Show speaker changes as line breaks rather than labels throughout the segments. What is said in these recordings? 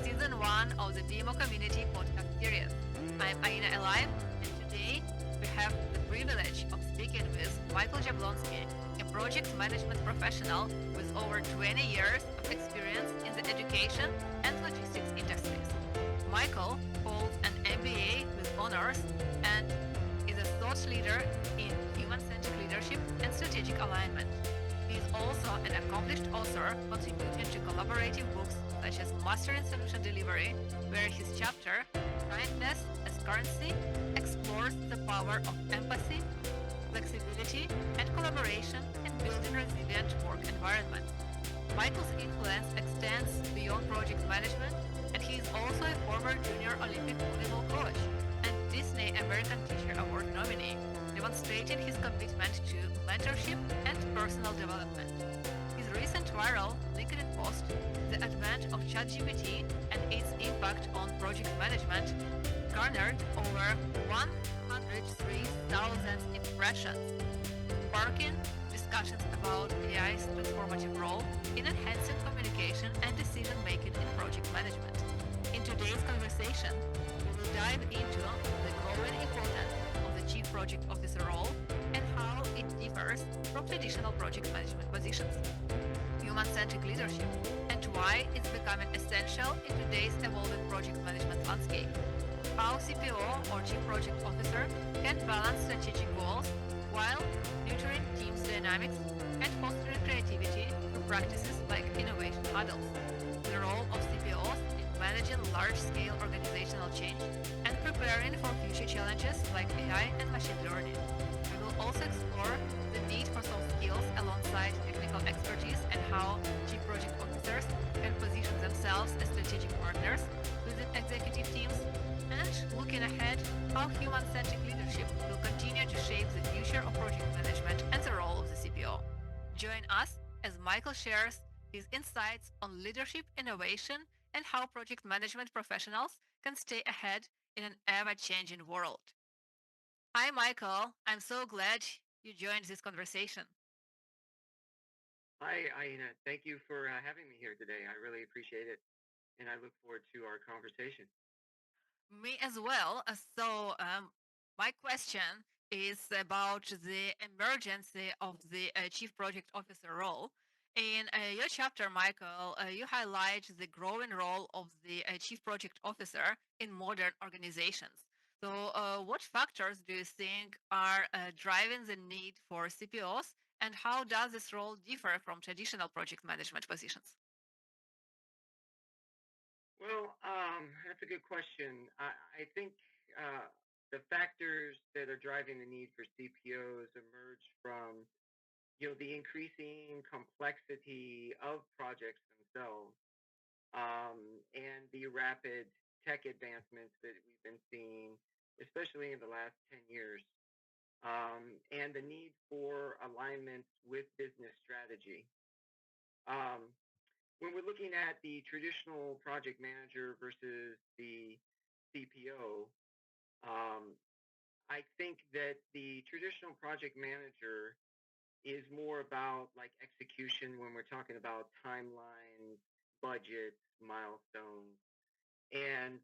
Season 1 of the PMO Community Podcast series. I'm Aina Alive, and today we have the privilege of speaking with Michael Jablonski, a project management professional with over 20 years of experience in the education and logistics industries. Michael holds an MBA with honors and is a thought leader in human-centric leadership and strategic alignment. He is also an accomplished author contributing to collaborative books such as Mastering Solution Delivery, where his chapter, Kindness as Currency, explores the power of empathy, flexibility, and collaboration in building resilient work environments. Michael's influence extends beyond project management, and he is also a former junior Olympic volleyball coach and Disney American Teacher Award nominee, demonstrating his commitment to mentorship and personal development. His recent viral LinkedIn post, The Advent of ChatGPT and its Impact on Project Management, garnered over 103,000 impressions, sparking discussions about AI's transformative role in enhancing communication and decision-making in project management. In today's conversation, we will dive into the growing importance of the Chief Project Officer role and how it differs from traditional project management positions, human-centric leadership, and why it's becoming essential in today's evolving project management landscape, how CPO or Chief Project Officer can balance strategic goals while nurturing teams' dynamics and fostering creativity through practices like innovation huddles, the role of CPOs in managing large-scale organizational change and preparing for future challenges like AI and machine learning. We will also explore the need for soft skills alongside technical expertise and how Chief Project Officers can position themselves as strategic partners within executive teams, and looking ahead, how human-centric leadership will continue to shape the future of project management and the role of the CPO. Join us as Michael shares his insights on leadership innovation and how project management professionals can stay ahead in an ever-changing world. Hi, Michael. I'm so glad you joined this conversation.
Hi, Aina. Thank you for having me here today. I really appreciate it, and I look forward to our conversation.
Me as well. My question is about the emergence of the Chief Project Officer role. In your chapter, Michael, you highlight the growing role of the Chief Project Officer in modern organizations. So, what factors do you think are driving the need for CPOs, and how does this role differ from traditional project management positions?
That's a good question. I think uh, the factors that are driving the need for CPOs emerge from, the increasing complexity of projects themselves, and the rapid tech advancements that we've been seeing, especially in the last 10 years, and the need for alignment with business strategy. Um, when we're looking at the traditional project manager versus the CPO, um, I think that the traditional project manager is more about like execution when we're talking about timelines, budgets, milestones, and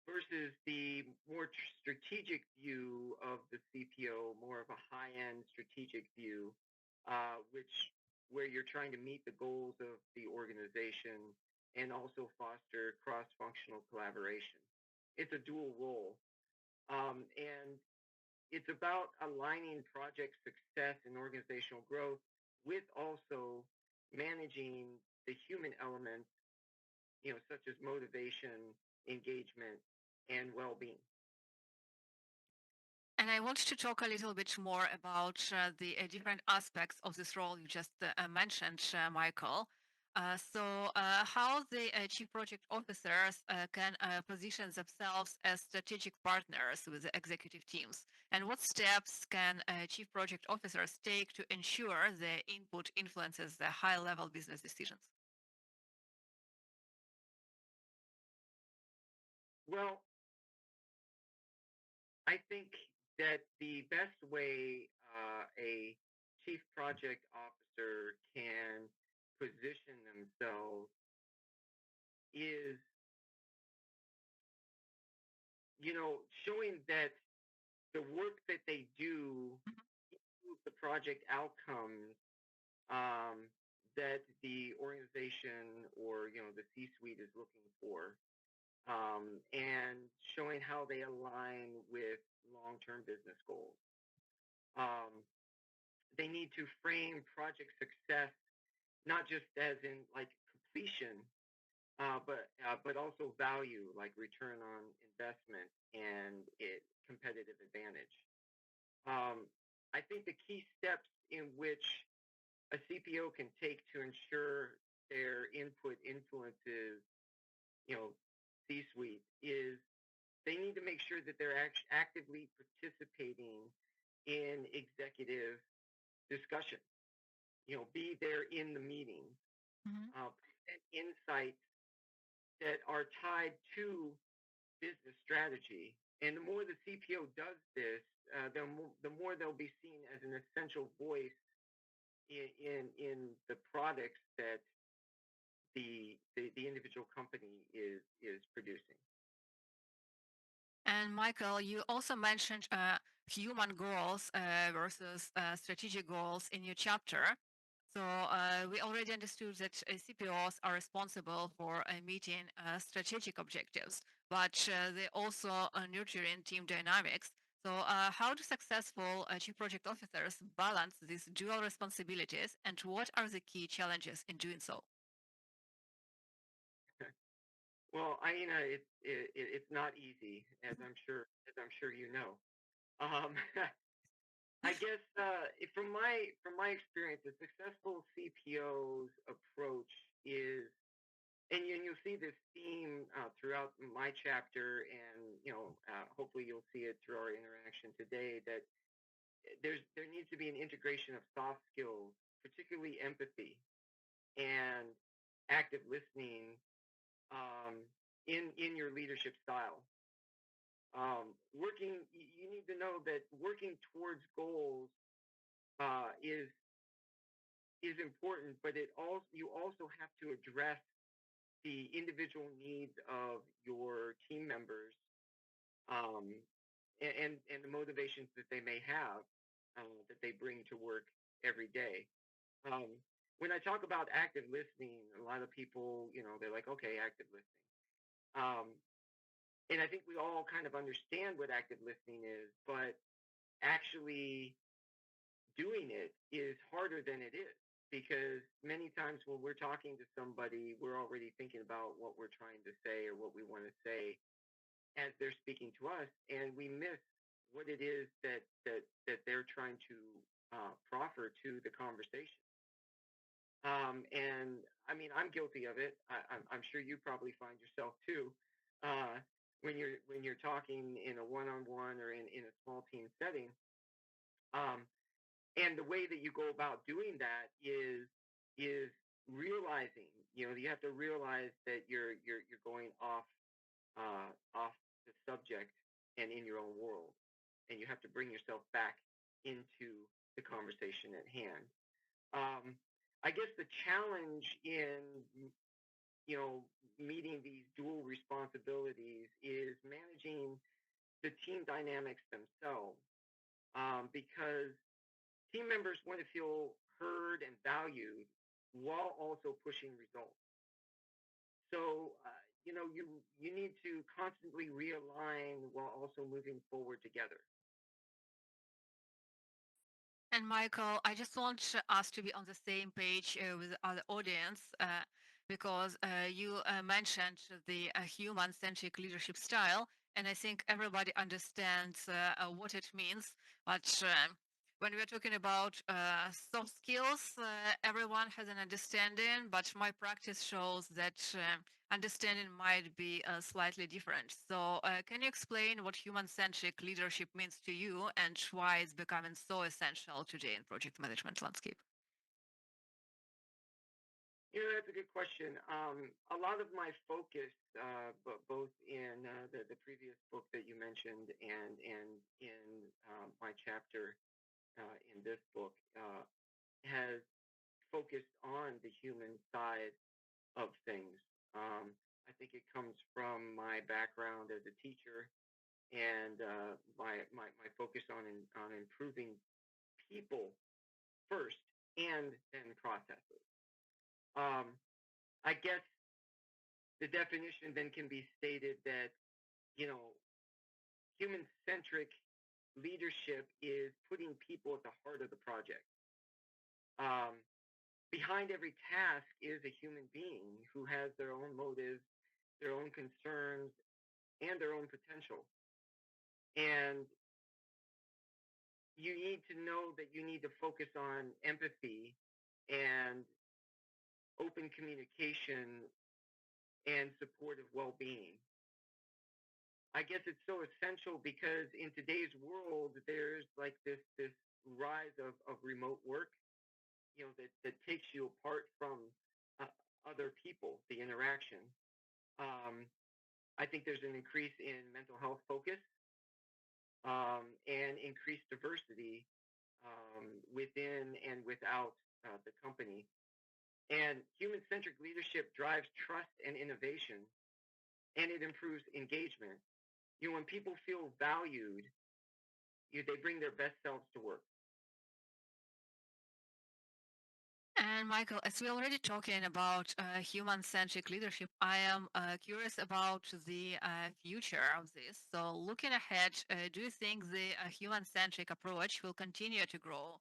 versus the more strategic view of the CPO, more of a high-end strategic view, which where you're trying to meet the goals of the organization and also foster cross-functional collaboration. It's a dual role, and it's about aligning project success and organizational growth with also managing the human elements, such as motivation, engagement, and well-being.
And I want to talk a little bit more about the different aspects of this role you just mentioned, Michael. How the chief project officers can position themselves as strategic partners with the executive teams, and what steps can chief project officers take to ensure their input influences the high-level business decisions?
Well, I think that the best way a chief project officer can position themselves is, showing that the work that they do improves the project outcomes um, that the organization or the C-suite is looking for, and showing how they align with long-term business goals. Um, they need to frame project success not just as in like completion, but also value like return on investment and competitive advantage. Um, I think the key steps in which a CPO can take to ensure their input influences, you know, C-suite is they need to make sure that they're actively participating in executive discussion. Be there in the meeting,
Mhm.
present insights that are tied to business strategy. And the more the CPO does this, the more they'll be seen as an essential voice in the products that the individual company is producing.
And Michael, you also mentioned human goals versus strategic goals in your chapter. So we already understood that CPOs are responsible for meeting strategic objectives, but they also nurturing team dynamics. So how do successful chief project officers balance these dual responsibilities, and what are the key challenges in doing so?
Well, Aina, it's not easy, as I'm sure you know. Um, I guess from my experience, a successful CPO's approach is, and you'll see this theme throughout my chapter, and hopefully you'll see it through our interaction today. That there needs to be an integration of soft skills, particularly empathy and active listening, um, in your leadership style. You need to know that working towards goals is important, but you also have to address the individual needs of your team members, um, and the motivations that they may have, that they bring to work every day. Um, when I talk about active listening, a lot of people, they're like, okay, active listening. Um, and I think we all kind of understand what active listening is, but actually doing it is harder than it is, because many times when we're talking to somebody, we're already thinking about what we're trying to say or what we want to say as they're speaking to us, and we miss what it is that they're trying to proffer to the conversation. And I mean, I'm guilty of it. I'm sure you probably find yourself too, uh, when you're talking in a one-on-one or in a small team setting. Um, and the way that you go about doing that is realizing, you have to realize that you're going off the subject and in your own world, and you have to bring yourself back into the conversation at hand. um, I guess the challenge in you know meeting these dual responsibilities is managing the team dynamics themselves, because team members want to feel heard and valued while also pushing results. So, you need to constantly realign while also moving forward together.
And Michael, I just want us to be on the same page with our audience, because you mentioned the human-centric leadership style, and I think everybody understands what it means. But when we are talking about soft skills, everyone has an understanding, but my practice shows that understanding might be slightly different. So, can you explain what human-centric leadership means to you and why it's becoming so essential today in project management landscape?
That's a good question. A lot of my focus, both in the previous book that you mentioned and in my chapter in this book, has focused on the human side of things. I think it comes from my background as a teacher and my focus on improving people first and then processes. Um, I guess the definition then can be stated that, you know, human centric leadership is putting people at the heart of the project. Um, Behind every task is a human being who has their own motives, their own concerns, and their own potential. And you need to know that you need to focus on empathy and open communication and supportive well-being. I guess it's so essential because in today's world, there's like this rise of remote work, that takes you apart from uh, other people, the interaction. Um, I think there's an increase in mental health focus and increased diversity within and without the company. And human centric leadership drives trust and innovation, and it improves engagement. When people feel valued, they bring their best selves to work.
And Michael, as we're already talking about human-centric leadership, I am curious about the future of this. So, looking ahead, do you think the human-centric approach will continue to grow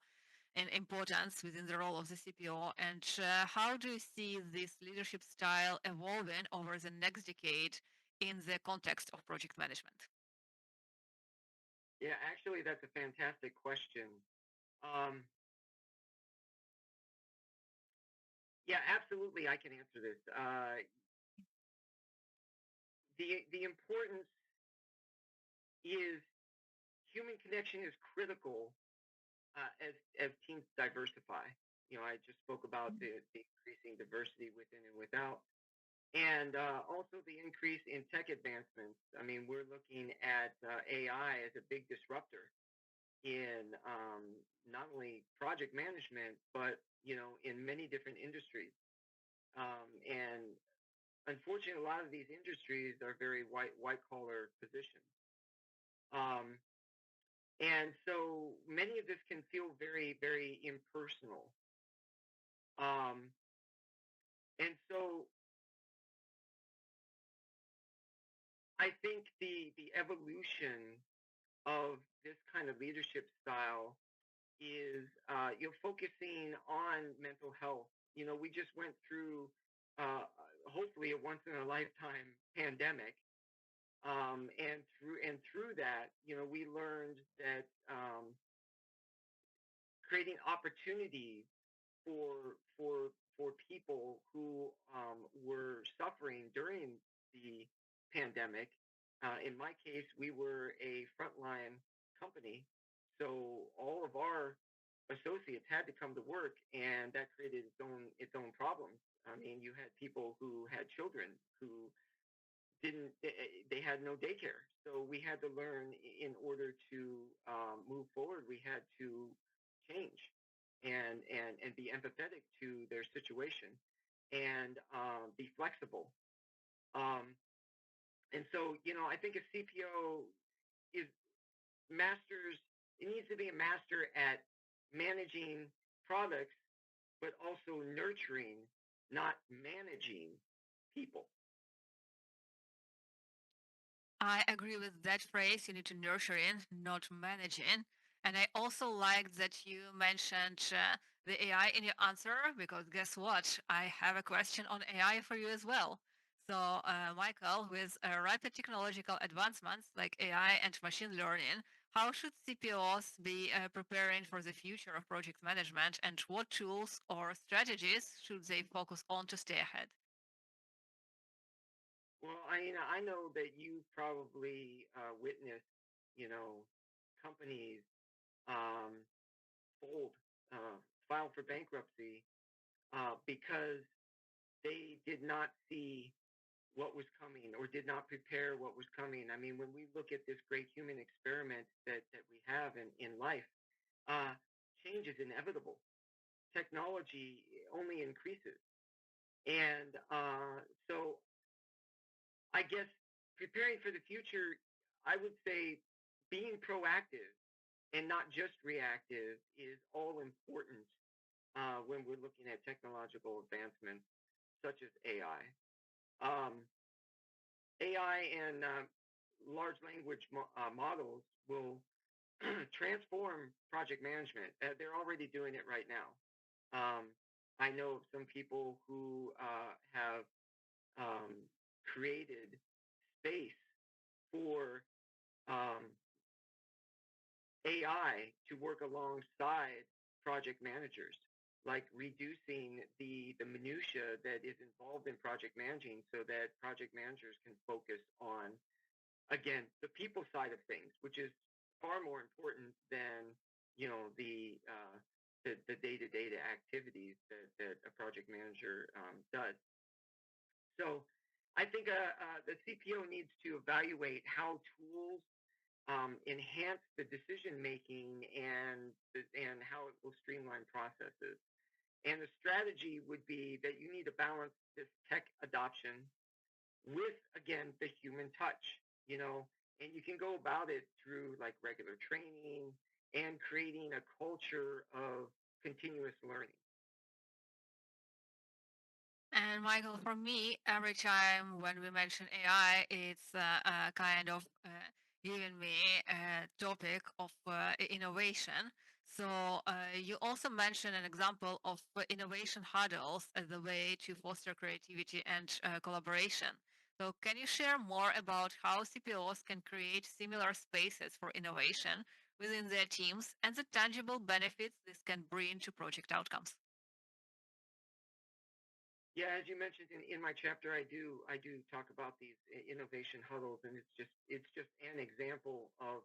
in importance within the role of the CPO? And how do you see this leadership style evolving over the next decade in the context of project management?
Yeah, actually, that's a fantastic question. Um, yeah, absolutely, I can answer this. The importance is human connection is critical as teams diversify. I just spoke about the increasing diversity within and without, and also the increase in tech advancements. I mean, we're looking at AI as a big disruptor in not only project management, but in many different industries. And unfortunately, a lot of these industries are very white collar positions. Um, and so many of this can feel very, very impersonal. Um, and so I think the evolution of this kind of leadership style is focusing on mental health. We just went through hopefully a once in a lifetime pandemic, and through that, we learned that creating opportunities for people who were suffering during the pandemic. In my case, we were a frontline company, so all of our associates had to come to work, and that created its own problems. I mean, you had people who had children who didn't they had no daycare, so we had to learn in order to move forward. We had to change and be empathetic to their situation and be flexible. um, and so I think a CPO is masters it needs to be a master at managing products, but also nurturing, not managing people.
I agree with that phrase. You need to nurture in, not manage in. And I also like that you mentioned the AI in your answer because guess what? I have a question on AI for you as well. So, Michael, with rapid technological advancements like AI and machine learning, how should CPOs be preparing for the future of project management and what tools or strategies should they focus on to stay ahead?
Well, I know that you probably witnessed, companies um, fold, uh, file for bankruptcy because they did not see what was coming or did not prepare what was coming. I mean, when we look at this great human experiment that we have in life, uh, change is inevitable. Technology only increases. And so I guess preparing for the future, I would say being proactive and not just reactive is all important when we're looking at technological advancements such as AI. AI and large language models will transform project management. They're already doing it right now. Um, I know of some people who have um, created space for um, AI to work alongside project managers, like reducing the minutia that is involved in project managing, so that project managers can focus on, again, the people side of things, which is far more important than the day-to-day activities that a project manager does. So I think the CPO needs to evaluate how tools enhance the decision making and how it will streamline processes. And the strategy would be that you need to balance this tech adoption with, again, the human touch, and you can go about it through like regular training and creating a culture of continuous learning.
And Michael, for me, every time when we mention AI, it's kind of giving me a topic of innovation. So you also mentioned an example of innovation huddles as a way to foster creativity and collaboration. So can you share more about how CPOs can create similar spaces for innovation within their teams and the tangible benefits this can bring to project outcomes?
Yeah, as you mentioned in my chapter, I do talk about these innovation huddles, and it's just an example of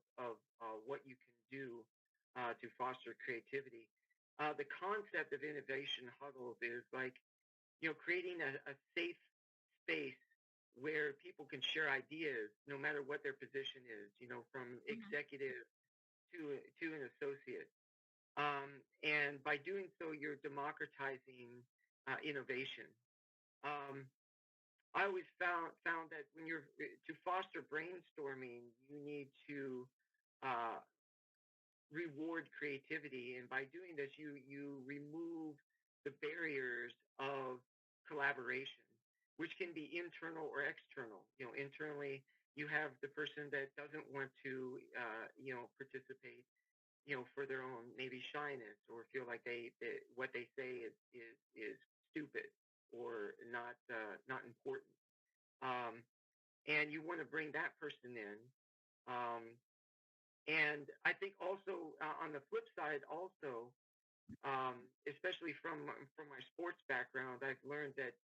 what you can do to foster creativity. The concept of innovation huddles is like creating a safe space where people can share ideas, no matter what their position is. From
Mhm.
executive to an associate, and by doing so, you're democratizing innovation. Um, I always found that when you're to foster brainstorming, you need to uh, reward creativity, and by doing this, you remove the barriers of collaboration, which can be internal or external. Internally, you have the person that doesn't want to participate, for their own maybe shyness, or feel like what they say is stupid or not important. Um, and you want to bring that person in. Um, and I think also on the flip side, also, especially from my sports background, I've learned that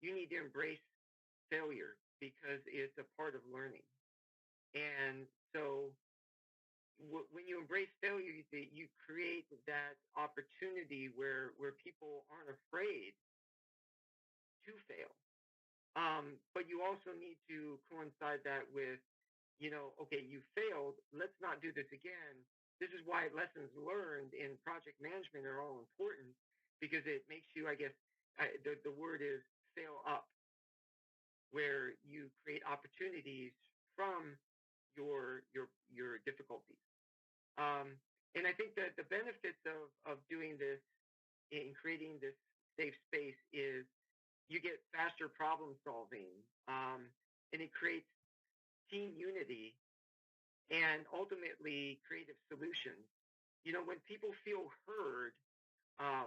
you need to embrace failure because it's a part of learning. And so when you embrace failure, you create that opportunity where people aren't afraid to fail. But you also need to coincide that with, okay, you failed. Let's not do this again. This is why lessons learned in project management are all important, because it makes you, I guess, the word is fail up, where you create opportunities from your difficulties. Um, and I think that the benefits of doing this in creating this safe space is you get faster problem solving, and it creates team unity and ultimately creative solutions. When people feel heard, uh,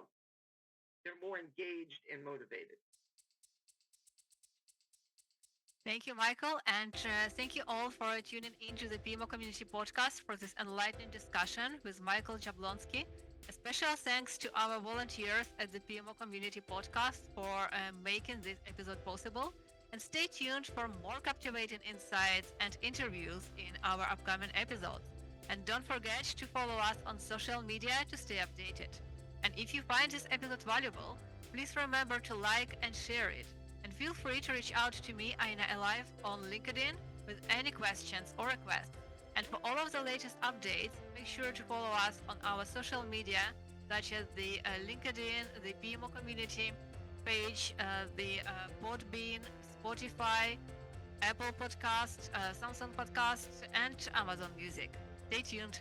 they're more engaged and motivated.
Thank you, Michael, and thank you all for tuning into the PMO Community Podcast for this enlightening discussion with Michael Jablonski. A special thanks to our volunteers at the PMO Community Podcast for making this episode possible. And stay tuned for more captivating insights and interviews in our upcoming episodes. And don't forget to follow us on social media to stay updated. And if you find this episode valuable, please remember to like and share it. And feel free to reach out to me, Aina Alive, on LinkedIn with any questions or requests. And for all of the latest updates, make sure to follow us on our social media, such as the LinkedIn, the PMO community page, the Podbean, Spotify, Apple Podcasts, Samsung Podcasts, and Amazon Music. Stay tuned.